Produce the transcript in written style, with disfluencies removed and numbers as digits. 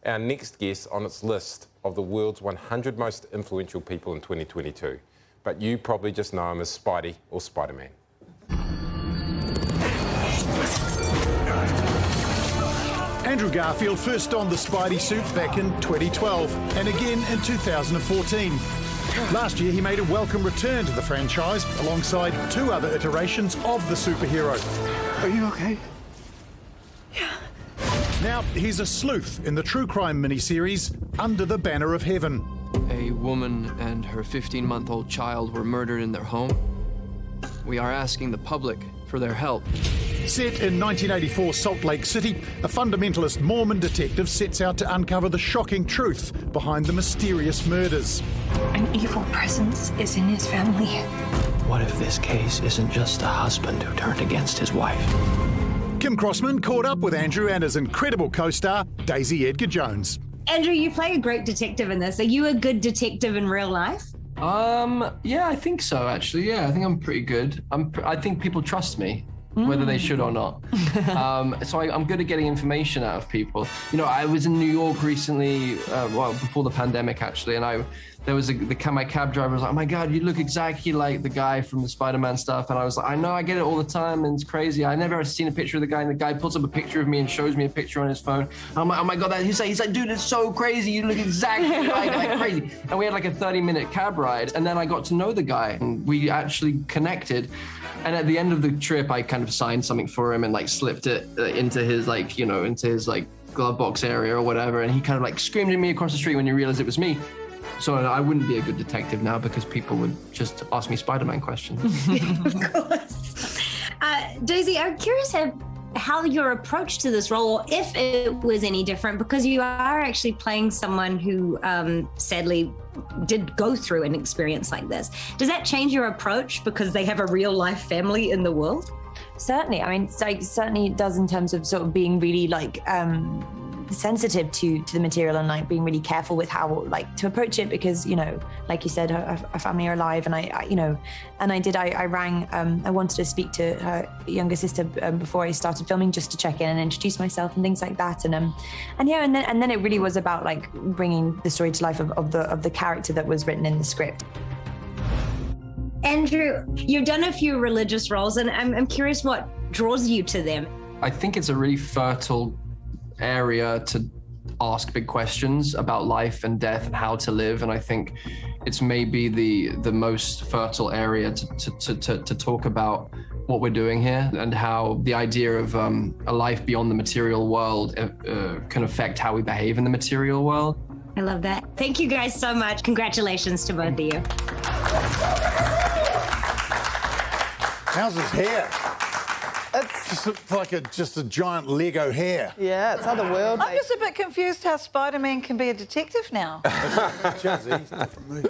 our next guest on its list of the world's 100 most influential people in 2022. But you probably just know him as Spidey or Spider-Man. Andrew Garfield first donned the Spidey suit back in 2012 and again in 2014. Last year, he made a welcome return to the franchise alongside 2 other iterations of the superhero. Are you okay? Yeah. Now, he's a sleuth in the true crime miniseries Under the Banner of Heaven. A woman and her 15-month-old child were murdered in their home. We are asking the public for their help. Set in 1984 Salt Lake City, a fundamentalist Mormon detective sets out to uncover the shocking truth behind the mysterious murders. An evil presence is in his family. What if this case isn't just a husband who turned against his wife? Kim Crossman caught up with Andrew and his incredible co-star, Daisy Edgar-Jones. Andrew, you play a great detective in this. Are you a good detective in real life? Yeah, I think so, actually. Yeah, I think I'm pretty good. I think people trust me, whether they should or not. So I'm good at getting information out of people. You know, I was in New York recently, well, before the pandemic, actually, and there was my cab driver was like, oh my God, you look exactly like the guy from the Spider-Man stuff. And I was like, I know, I get it all the time, and it's crazy. I never seen a picture of the guy, and the guy puts up a picture of me and shows me a picture on his phone. I'm like, oh my God, he's like, dude, it's so crazy. You look exactly like crazy. And we had like a 30-minute cab ride, and then I got to know the guy, and we actually connected. And at the end of the trip, I kind of signed something for him and like slipped it into his glove box area or whatever. And he kind of like screamed at me across the street when he realized it was me. So I wouldn't be a good detective now because people would just ask me Spider-Man questions. Of course. Daisy, I'm curious how your approach to this role, or if it was any different, because you are actually playing someone who sadly did go through an experience like this. Does that change your approach because they have a real life family in the world? Certainly. I mean, certainly it does in terms of sort of being really like sensitive to the material and like being really careful with how like to approach it, because, you know, like you said, her family are alive, and I rang, I wanted to speak to her younger sister before I started filming, just to check in and introduce myself and things like that, and then it really was about like bringing the story to life of the character that was written in the script. Andrew, you've done a few religious roles, and I'm curious what draws you to them. I think it's a really fertile area to ask big questions about life and death and how to live, and I think it's maybe the most fertile area to talk about what we're doing here and how the idea of a life beyond the material world can affect how we behave in the material world. I love that. Thank you guys so much. Congratulations to both of you. How's his hair? It's just a giant Lego hair. Yeah, it's otherworldly. I'm just a bit confused how Spider-Man can be a detective now. Jazzy, different movie.